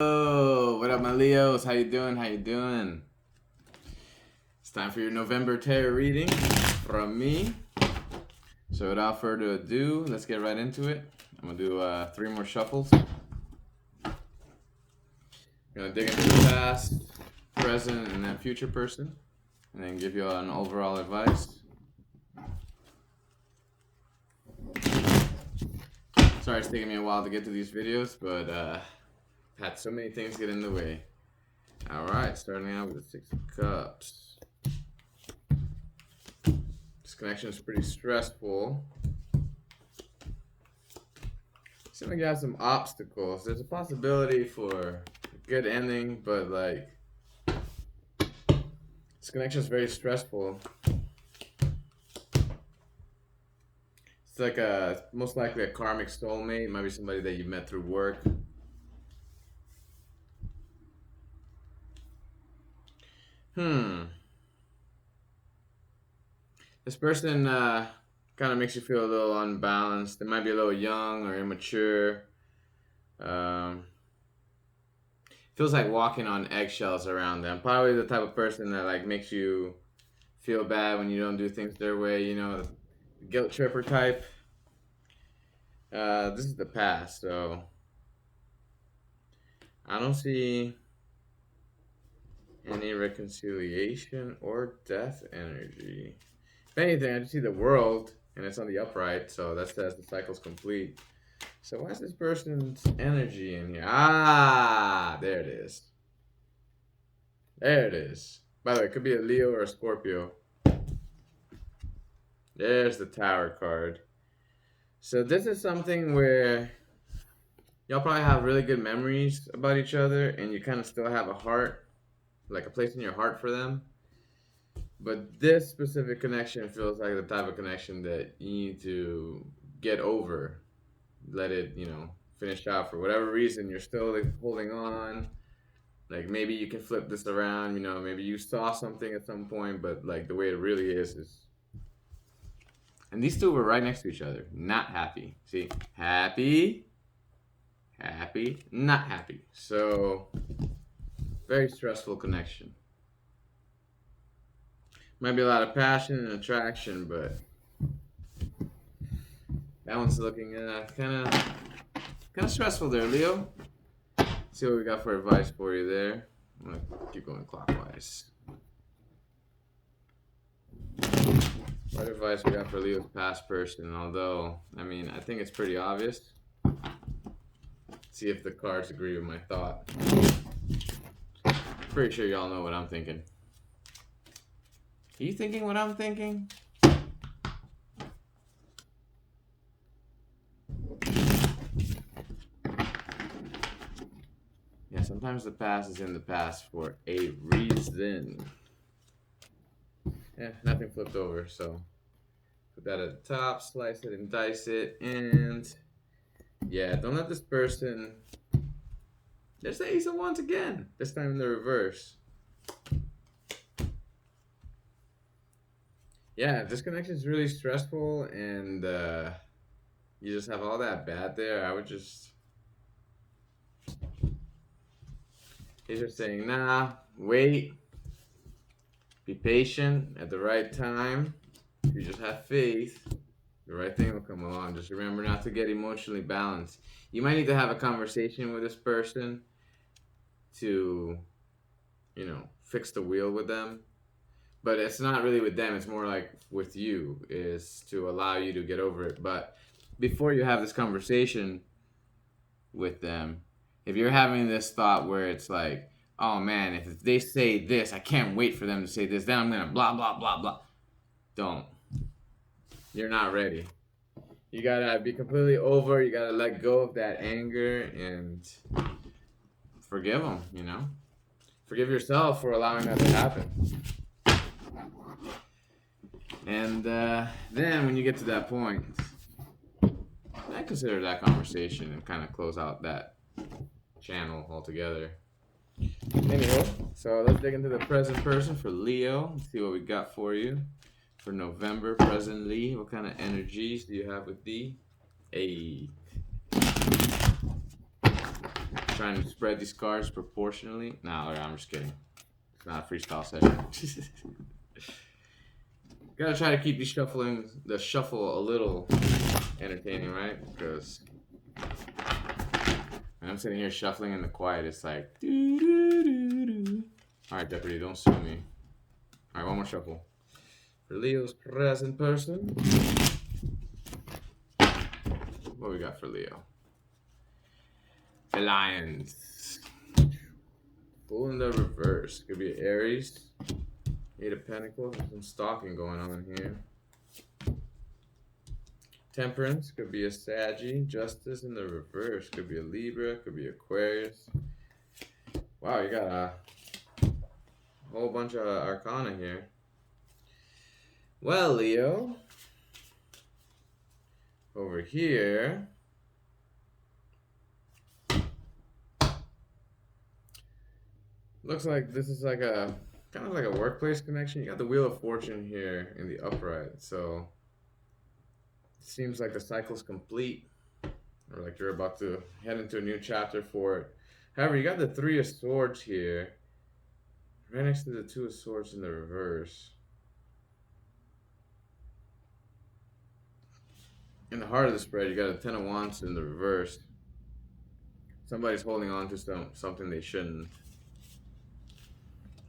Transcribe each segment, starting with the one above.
Oh, what up, my Leos? How you doing? How you doing? It's time for your November tarot reading from me. So without further ado, let's get right into it. I'm gonna do 3 more shuffles. I'm gonna dig into the past, present, and then future person, and then give you an overall advice. Sorry it's taking me a while to get to these videos, but had so many things get in the way. Alright, starting out with the 6 of Cups. This connection is pretty stressful. Seems like you have some obstacles. There's a possibility for a good ending, but like this connection is very stressful. It's like most likely a karmic soulmate. Might be somebody that you met through work. This person kind of makes you feel a little unbalanced. They might be a little young or immature. Feels like walking on eggshells around them. Probably the type of person that like makes you feel bad when you don't do things their way. You know, guilt tripper type. This is the past, so I don't see any reconciliation or death energy. If anything, I just see the world, and it's on the upright, so that says the cycle's complete. So why is this person's energy in here? Ah, there it is. There it is. By the way, it could be a Leo or a Scorpio. There's the Tower card. So this is something where y'all probably have really good memories about each other, and you kind of still have a heart, like a place in your heart for them. But this specific connection feels like the type of connection that you need to get over. Let it, finish out. For whatever reason, you're still like, holding on. Like maybe you can flip this around, maybe you saw something at some point, but like the way it really is. And these two were right next to each other. Not happy. See? Happy, happy, not happy. So, very stressful connection. Might be a lot of passion and attraction, but that one's looking kind of stressful there, Leo. Let's see what we got for advice for you there. I'm gonna keep going clockwise. What advice we got for Leo's past person? Although, I think it's pretty obvious. See if the cards agree with my thought. Pretty sure y'all know what I'm thinking. Are you thinking what I'm thinking? Yeah, sometimes the past is in the past for a reason. Yeah, nothing flipped over, so put that at the top, slice it and dice it, and yeah, don't let this person... There's the Ace of Wands again, this time in the reverse. Yeah, this connection is really stressful, and you just have all that bad there. I would just... He's just saying, nah, wait. Be patient at the right time. If you just have faith, the right thing will come along. Just remember not to get emotionally balanced. You might need to have a conversation with this person to, fix the wheel with them. But it's not really with them. It's more like with you, is to allow you to get over it. But before you have this conversation with them, if you're having this thought where it's like, oh man, if they say this, I can't wait for them to say this, then I'm going to blah, blah, blah, blah. Don't. You're not ready. You got to be completely over. You got to let go of that anger and forgive them, Forgive yourself for allowing that to happen. And then when you get to that point, I consider that conversation and kind of close out that channel altogether. Anyway, so let's dig into the present person for Leo. Let's see what we got for you for November presently. What kind of energies do you have with the 8? trying to spread these cards proportionally. No, I'm just kidding. It's not a freestyle session. Gotta try to keep the shuffle a little entertaining, right? Because when I'm sitting here shuffling in the quiet, it's like. Alright, Deputy, don't sue me. Alright, one more shuffle. For Leo's present person. What we got for Leo? The Lions. Full in the reverse. Could be Aries. Eight of Pentacles. Some stalking going on here. Temperance. Could be a Saggy. Justice in the reverse. Could be a Libra. Could be Aquarius. Wow, you got a whole bunch of arcana here. Well, Leo. Over here. Looks like this is like a kind of like a workplace connection. You got the Wheel of Fortune here in the upright, so it seems like the cycle's complete, or like you're about to head into a new chapter for it. However, you got the Three of Swords here, right next to the Two of Swords in the reverse. In the heart of the spread, you got a Ten of Wands in the reverse. Somebody's holding on to something they shouldn't.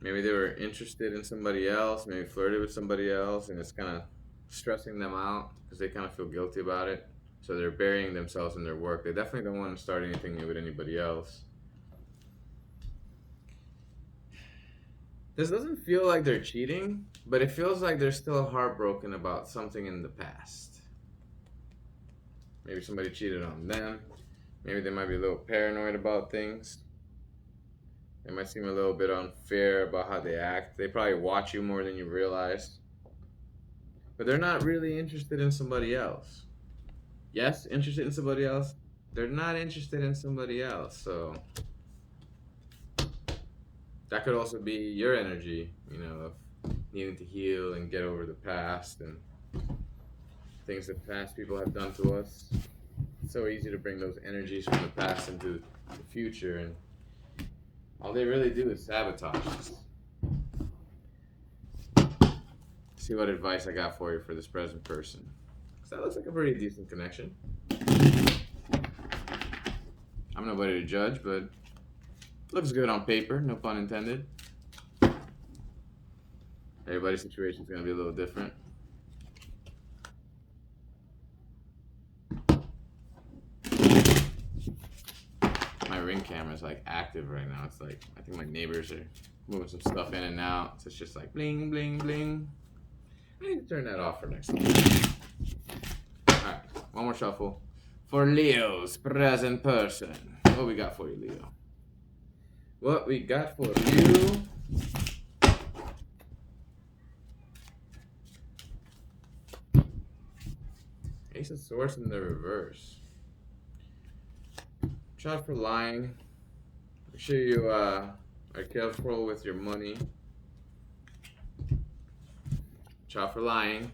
Maybe they were interested in somebody else, maybe flirted with somebody else, and it's kind of stressing them out because they kind of feel guilty about it. So they're burying themselves in their work. They definitely don't want to start anything new with anybody else. This doesn't feel like they're cheating, but it feels like they're still heartbroken about something in the past. Maybe somebody cheated on them. Maybe they might be a little paranoid about things. They might seem a little bit unfair about how they act. They probably watch you more than you realize. But they're not really interested in somebody else. Yes, interested in somebody else. They're not interested in somebody else. So that could also be your energy, you know, of needing to heal and get over the past and things that past people have done to us. It's so easy to bring those energies from the past into the future, and all they really do is sabotage us. See what advice I got for you for this present person. Because that looks like a pretty decent connection. I'm nobody to judge, but looks good on paper, no pun intended. Everybody's situation is going to be a little different. My Ring camera is like active right now. It's like, I think my neighbors are moving some stuff in and out. So it's just like bling, bling, bling. I need to turn that off for next time. Alright, one more shuffle. For Leo's present person. What we got for you, Leo? What we got for you? Ace of Swords in the reverse. Watch out for lying. Make sure you are careful with your money. Watch out for lying.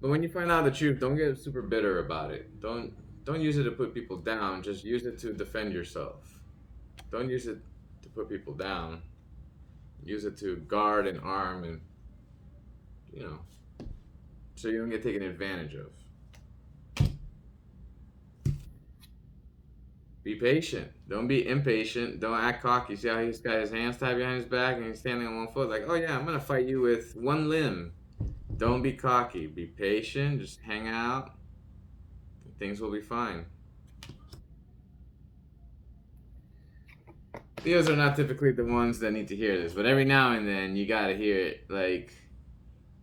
But when you find out the truth, don't get super bitter about it. Don't use it to put people down. Just use it to defend yourself. Don't use it to put people down. Use it to guard and arm and, you know, so you don't get taken advantage of. Be patient. Don't be impatient. Don't act cocky. See how he's got his hands tied behind his back and he's standing on one foot like, oh yeah, I'm going to fight you with one limb. Don't be cocky. Be patient. Just hang out. Things will be fine. Leos are not typically the ones that need to hear this, but every now and then you got to hear it. Like,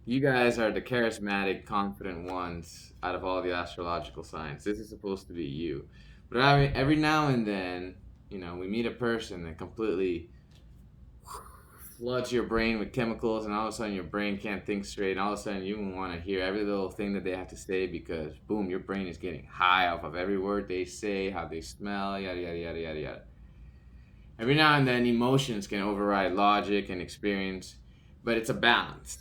you guys are the charismatic, confident ones out of all the astrological signs. This is supposed to be you. But every now and then, you know, we meet a person that completely floods your brain with chemicals, and all of a sudden your brain can't think straight, and all of a sudden you want to hear every little thing that they have to say because, boom, your brain is getting high off of every word they say, how they smell, yada, yada, yada, yada, yada. Every now and then emotions can override logic and experience, but it's a balance.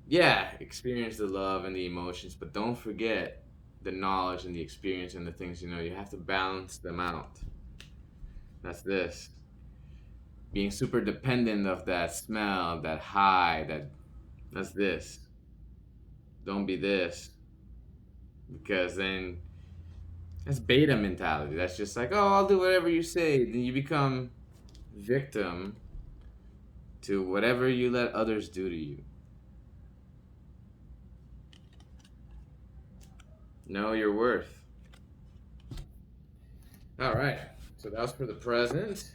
Yeah, experience the love and the emotions, but don't forget the knowledge and the experience and the things you know. You have to balance them out. That's this. Being super dependent of that smell, that high, that's this. Don't be this. Because then that's beta mentality. That's just like, oh, I'll do whatever you say. Then you become victim to whatever you let others do to you. Know your worth. All right. So that was for the present.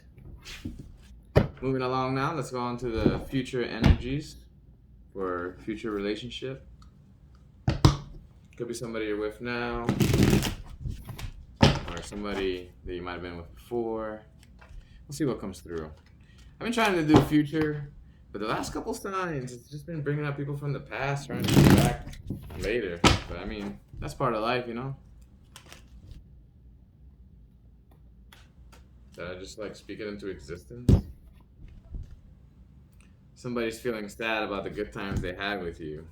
Moving along now, let's go on to the future energies for future relationship. Could be somebody you're with now, or somebody that you might have been with before. We'll see what comes through. I've been trying to do future, but the last couple signs, it's just been bringing up people from the past, trying to come back later. But I mean, that's part of life, you know? Did I just like speak it into existence? Somebody's feeling sad about the good times they had with you.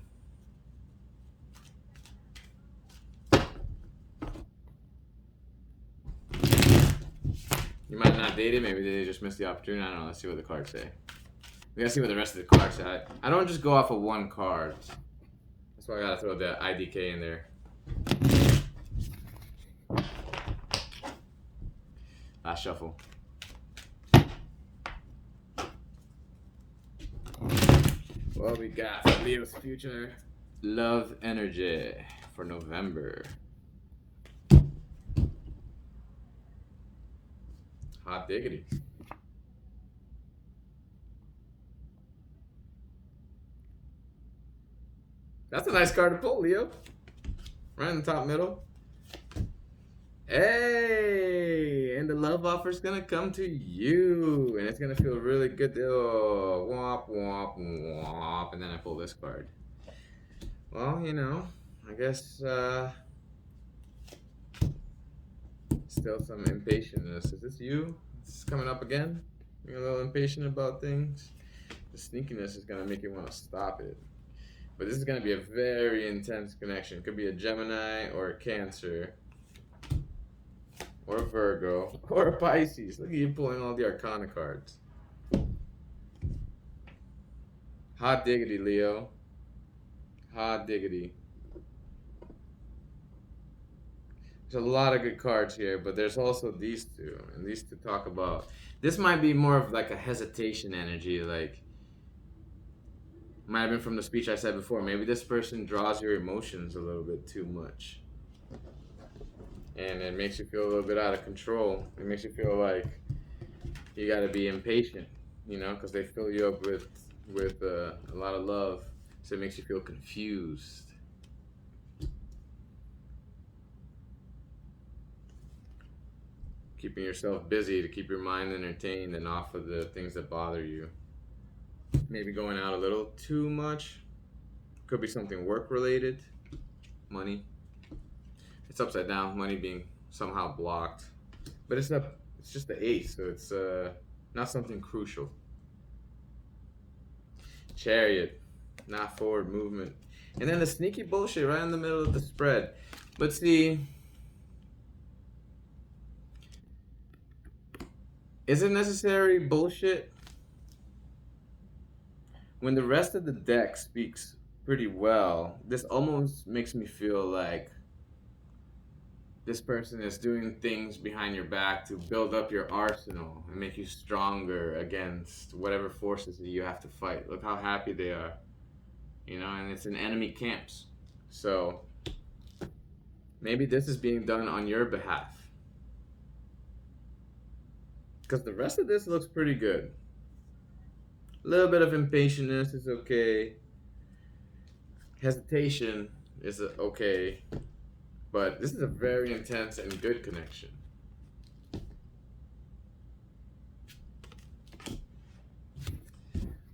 You might not date it, maybe they just missed the opportunity. I don't know. Let's see what the cards say. We gotta see what the rest of the cards say. I don't just go off of one card. That's why I gotta throw the IDK in there. Last shuffle. What we got for Leo's future love energy for November. Hot diggity. That's a nice card to pull, Leo. Right in the top middle. Hey, and the love offer's gonna come to you, and it's gonna feel really good. Oh, womp womp womp, and then I pull this card. Well, you know, I guess still some impatientness. Is this you? It's coming up again. You're a little impatient about things. The sneakiness is gonna make you want to stop it. But this is gonna be a very intense connection. Could be a Gemini or a Cancer. Or a Virgo, or a Pisces. Look at you pulling all the Arcana cards. Hot diggity, Leo. Hot diggity. There's a lot of good cards here, but there's also these two. And these two talk about... This might be more of like a hesitation energy, like... Might have been from the speech I said before. Maybe this person draws your emotions a little bit too much. And it makes you feel a little bit out of control. It makes you feel like you got to be impatient, you know, because they fill you up with a lot of love. So it makes you feel confused. Keeping yourself busy to keep your mind entertained and off of the things that bother you. Maybe going out a little too much. Could be something work related. Money. It's upside down, money being somehow blocked. But it's just the ace, so it's not something crucial. Chariot, not forward movement. And then the sneaky bullshit right in the middle of the spread. But see, is it necessary bullshit when the rest of the deck speaks pretty well? This almost makes me feel like this person is doing things behind your back to build up your arsenal and make you stronger against whatever forces that you have to fight. Look how happy they are, you know, and it's in enemy camps. So maybe this is being done on your behalf, because the rest of this looks pretty good. A little bit of impatientness is okay. Hesitation is okay. But this is a very intense and good connection.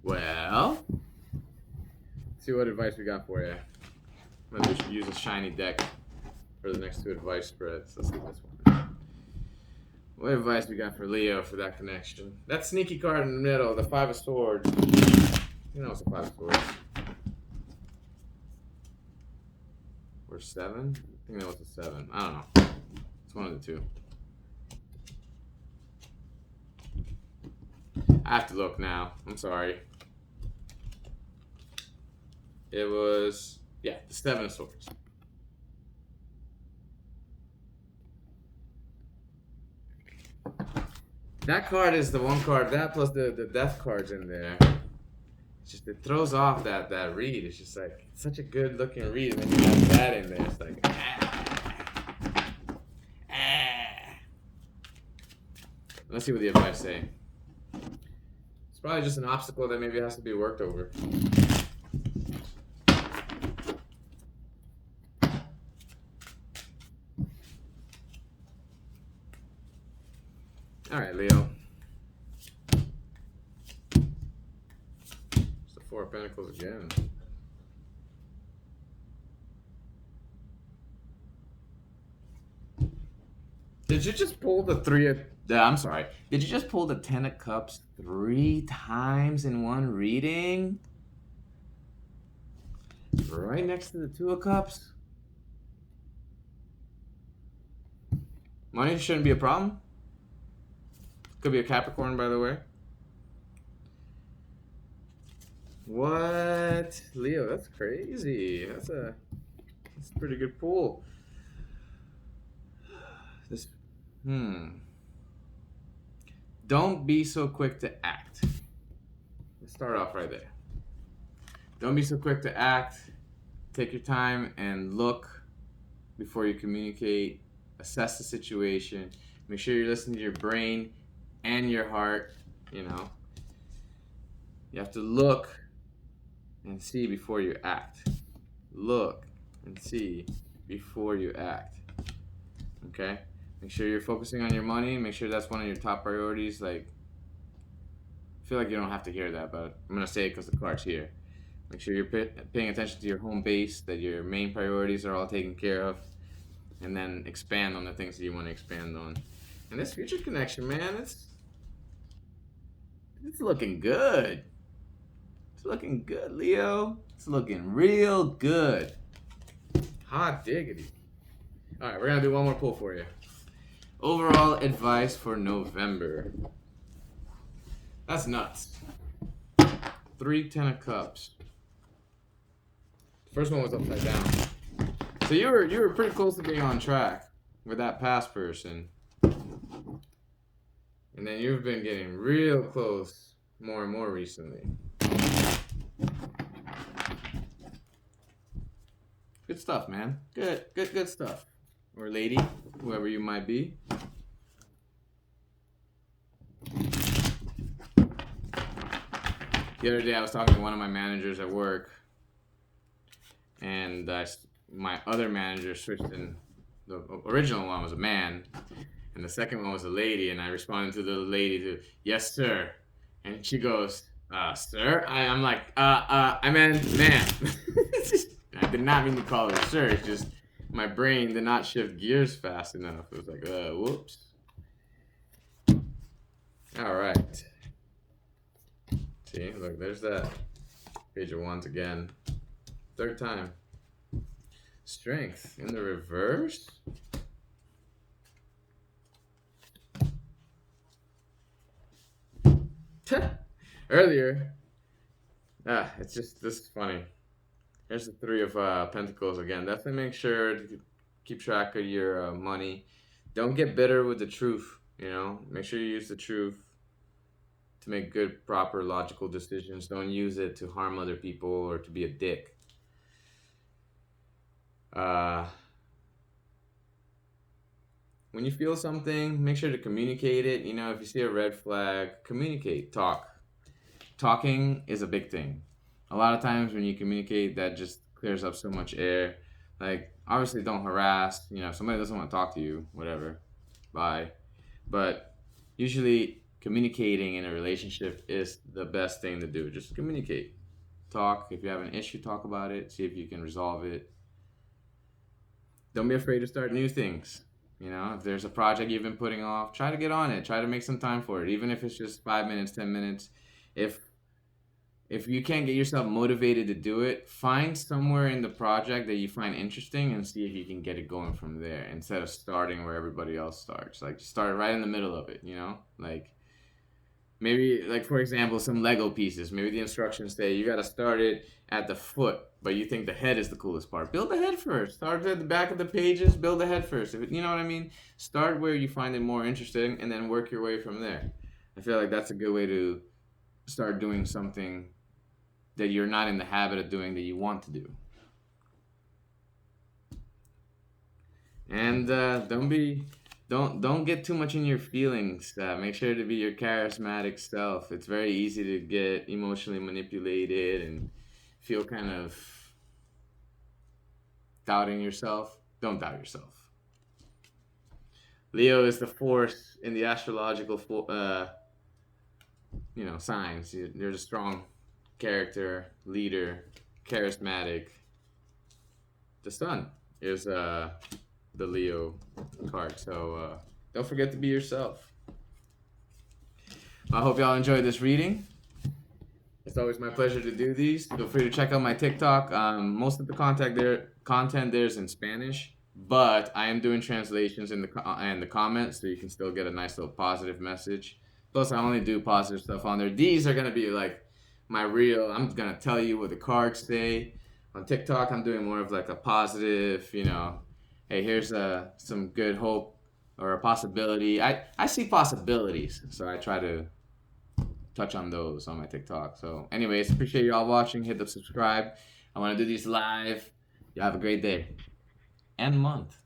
Well, let's see what advice we got for you. Maybe we should use a shiny deck for the next two advice spreads. Let's see this one. What advice we got for Leo for that connection? That sneaky card in the middle, the Five of Swords. You know it's a Five of Swords. Or 7? I think that was a 7. I don't know. It's one of the two. I have to look now. I'm sorry. It was, yeah, the 7 of Swords. That card is the one card, that plus the death cards in there. It's just, it throws off that read. It's just like, it's such a good looking read, and then you have that in there. It's like, Let's see what the advice say. It's probably just an obstacle that maybe has to be worked over. All right, Leo. It's the 4 of Pentacles again. Did you just pull the 3 of... I'm sorry. Did you just pull the 10 of Cups 3 times in one reading? Right next to the 2 of Cups? Money shouldn't be a problem. Could be a Capricorn, by the way. What? Leo, that's crazy. That's a pretty good pull. Don't be so quick to act. Let's start off right there. Don't be so quick to act. Take your time and look before you communicate. Assess the situation. Make sure you're listening to your brain and your heart, you know. You have to look and see before you act. Look and see before you act. Okay? Make sure you're focusing on your money. Make sure that's one of your top priorities. Like, I feel like you don't have to hear that, but I'm going to say it because the card's here. Make sure you're paying attention to your home base, that your main priorities are all taken care of, and then expand on the things that you want to expand on. And this future connection, man, it's looking good. It's looking good, Leo. It's looking real good. Hot diggity. All right, we're going to do one more pull for you. Overall advice for November. That's nuts. 3 10 of Cups. The first one was upside down. So you were pretty close to being on track with that past person. And then you've been getting real close more and more recently. Good stuff, man. Good stuff. Or lady, whoever you might be. The other day I was talking to one of my managers at work, and my other manager switched in. The original one was a man, and the second one was a lady, and I responded to the lady to, "Yes, sir." And she goes, "Sir?" I'm like, I meant man. I did not mean to call her sir. It's just my brain did not shift gears fast enough. It was like, whoops. All right. See, look, there's that Page of Wands again. 3rd time. Strength in the reverse. Earlier, it's just, this is funny. Here's the 3 of Pentacles again. Definitely make sure to keep track of your money. Don't get bitter with the truth, you know. Make sure you use the truth to make good, proper, logical decisions. Don't use it to harm other people or to be a dick. When you feel something, make sure to communicate it. You know, if you see a red flag, communicate, talk. Talking is a big thing. A lot of times when you communicate, that just clears up so much air. Like, obviously don't harass. You know, if somebody doesn't want to talk to you, whatever, bye. But usually communicating in a relationship is the best thing to do. Just communicate. Talk. If you have an issue, talk about it. See if you can resolve it. Don't be afraid to start new things. You know, if there's a project you've been putting off, try to get on it. Try to make some time for it. Even if it's just 5 minutes, 10 minutes. If if you can't get yourself motivated to do it, find somewhere in the project that you find interesting and see if you can get it going from there instead of starting where everybody else starts. Like, start right in the middle of it, you know? Like, maybe, like, for example, some Lego pieces. Maybe the instructions say you got to start it at the foot, but you think the head is the coolest part. Build the head first. Start at the back of the pages, build the head first. If it, you know what I mean? Start where you find it more interesting and then work your way from there. I feel like that's a good way to start doing something that you're not in the habit of doing that you want to do. And don't get too much in your feelings. Make sure to be your charismatic self. It's very easy to get emotionally manipulated and feel kind of doubting yourself. Don't doubt yourself. Leo is the fourth in the astrological signs. You're a strong character, leader, charismatic. The sun is the Leo card. So don't forget to be yourself. I hope y'all enjoyed this reading. It's always my pleasure to do these. Feel free to check out my TikTok. Most of the content there is in Spanish, but I am doing translations in the comments, so you can still get a nice little positive message. Plus, I only do positive stuff on there. These are gonna be like my real. I'm gonna tell you what the cards say. On TikTok, I'm doing more of like a positive, hey, here's some good hope or a possibility. I see possibilities, so I try to touch on those on my TikTok. So, anyways, appreciate you all watching. Hit the subscribe. I want to do these live. You have a great day and month.